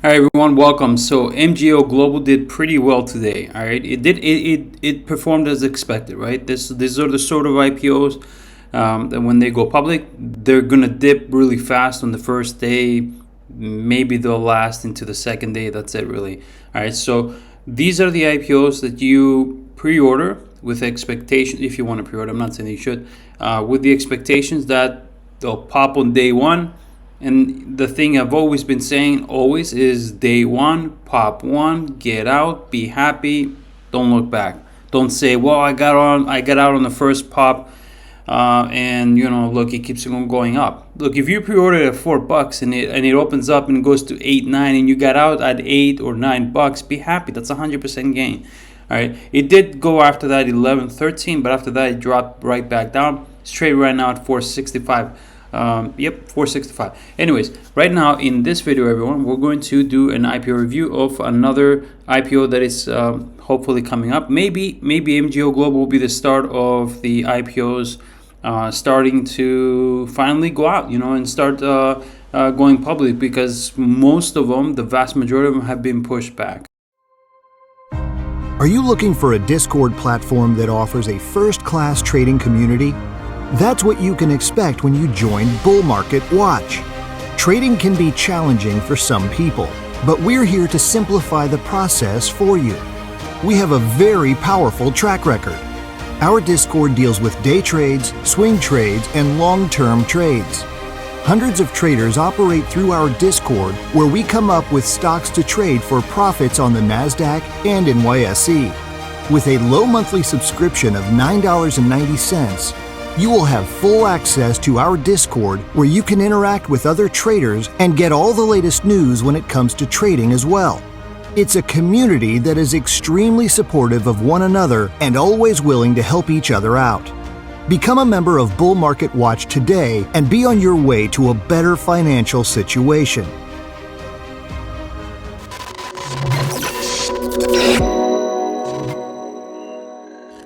All right, everyone, welcome. So MGO Global did pretty well today. All right, it performed as expected, right? These are the sort of IPOs that when they go public, they're gonna dip really fast on the first day. Maybe they'll last into the second day. That's it, really. All right, so these are the IPOs that you pre-order with expectation. If you want to pre-order, I'm not saying you should, with the expectations that they'll pop on day one. And the thing I've always been saying always is day one, pop one, get out, be happy, don't look back. Don't say, well, I got out on the first pop, and look, it keeps on going up. Look, if you pre-ordered at $4 and it opens up and goes to 8, 9, and you got out at $8 or $9, be happy. That's 100% gain. All right, it did go after that 11, 13, but after that it dropped right back down. Straight right now at 465. 465. Anyways, right now in this video, everyone, we're going to do an IPO review of another IPO that is hopefully coming up. Maybe MGO Global will be the start of the IPOs starting to finally go out, and start going public, because most of them, the vast majority of them, have been pushed back. Are you looking for a Discord platform that offers a first-class trading community? That's what you can expect when you join Bull Market Watch. Trading can be challenging for some people, but we're here to simplify the process for you. We have a very powerful track record. Our Discord deals with day trades, swing trades, and long-term trades. Hundreds of traders operate through our Discord, where we come up with stocks to trade for profits on the NASDAQ and NYSE. With a low monthly subscription of $9.90, you will have full access to our Discord, where you can interact with other traders and get all the latest news when it comes to trading as well. It's a community that is extremely supportive of one another and always willing to help each other out. Become a member of Bull Market Watch today and be on your way to a better financial situation.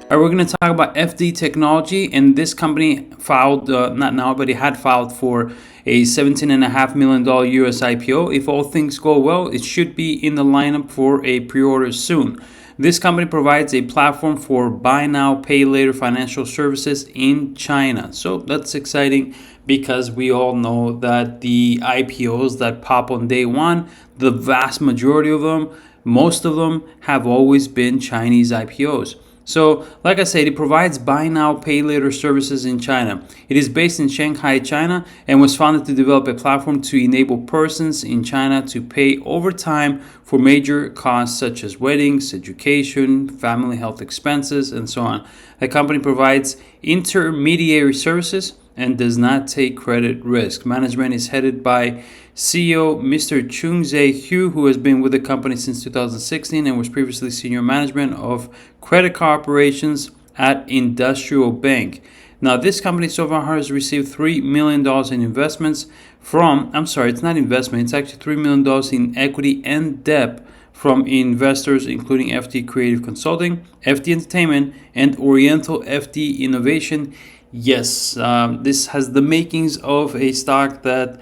All right, we're going to talk about FD Technology, and this company filed, not now, but it had filed for a $17.5 million US IPO. If all things go well, it should be in the lineup for a pre-order soon. This company provides a platform for buy now, pay later financial services in China. So that's exciting, because we all know that the IPOs that pop on day one, the vast majority of them, most of them, have always been Chinese IPOs. So, like I said, it provides buy now, pay later services in China. It is based in Shanghai, China, and was founded to develop a platform to enable persons in China to pay over time for major costs such as weddings, education, family health expenses, and so on. The company provides intermediary services and does not take credit risk. Management is headed by CEO Mr. Chung-Zae Hugh, who has been with the company since 2016 and was previously senior management of credit card operations at Industrial Bank. Now, this company so far has received $3 million in investments from, it's not investment, it's actually $3 million in equity and debt from investors, including FD Creative Consulting, FD Entertainment, and Oriental FD Innovation. Yes, this has the makings of a stock that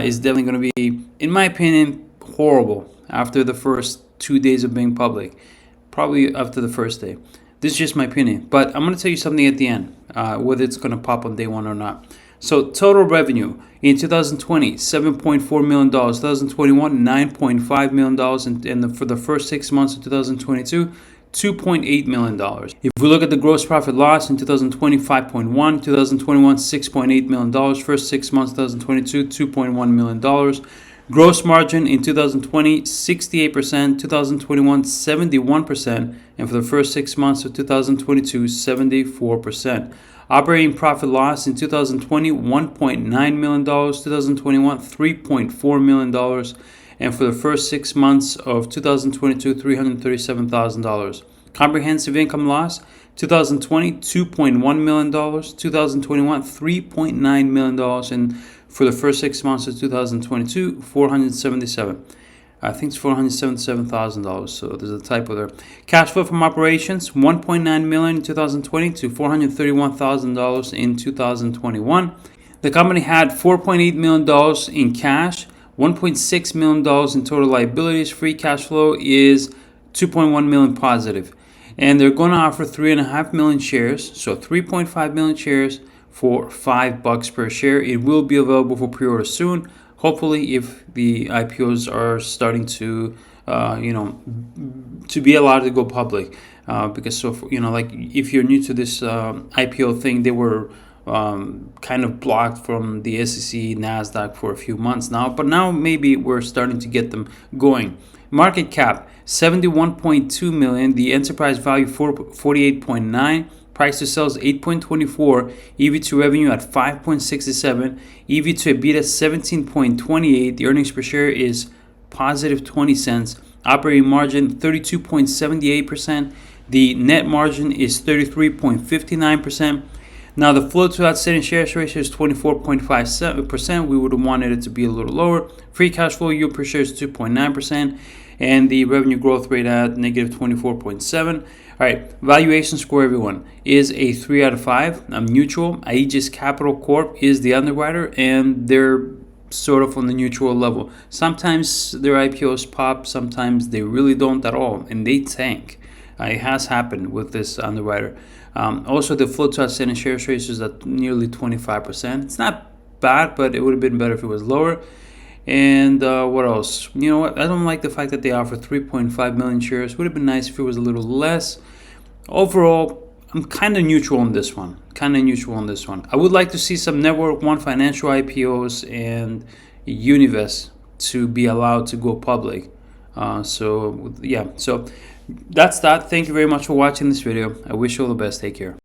is definitely going to be, in my opinion, horrible after the first 2 days of being public. Probably after the first day. This is just my opinion. But I'm going to tell you something at the end, whether it's going to pop on day one or not. So total revenue in 2020, $7.4 million. 2021, $9.5 million. And for the first 6 months of 2022, $2.8 million. If we look at the gross profit loss in 2020, 5.1, 2021, $6.8 million, first 6 months, 2022, $2.1 million. Gross margin in 2020, 68%, 2021, 71%, and for the first 6 months of 2022, 74%. Operating profit loss in 2020, $1.9 million, 2021, $3.4 million, and for the first 6 months of 2022, $337,000. Comprehensive income loss, 2020, $2.1 million, 2021, $3.9 million, and for the first 6 months of 2022, $477,000. I think it's $477,000, so there's a typo there. Cash flow from operations, $1.9 million in 2020 to $431,000 in 2021. The company had $4.8 million in cash, $1.6 million in total liabilities. Free cash flow is $2.1 million positive. And they're going to offer 3.5 million shares, so 3.5 million shares for $5 per share. It will be available for pre-order soon. Hopefully, if the IPOs are starting to, to be allowed to go public, because like if you're new to this IPO thing, they were kind of blocked from the SEC, NASDAQ for a few months now, but now maybe we're starting to get them going. Market cap 71.2 million, the enterprise value 48.9, price to sales 8.24, EV to revenue at 5.67, EV to EBITDA 17.28, the earnings per share is positive 20 cents, operating margin 32.78%, the net margin is 33.59%. Now the float to outstanding shares ratio is 24.57%. We would have wanted it to be a little lower. Free cash flow yield per share is 2.9%, and the revenue growth rate at negative 24.7%. All right, valuation score, everyone, is a 3 out of 5. I'm neutral. Aegis Capital Corp is the underwriter, and they're sort of on the neutral level. Sometimes their IPOs pop, sometimes they really don't at all, and they tank. It has happened with this underwriter. Also, the float to outstanding shares ratio is at nearly 25%. It's not bad, but it would have been better if it was lower. And what else? You know what? I don't like the fact that they offer 3.5 million shares. Would have been nice if it was a little less. Overall, I'm kind of neutral on this one. I would like to see some Network One Financial IPOs and Univest to be allowed to go public. So that's that. Thank you very much for watching this video. I wish you all the best. Take care.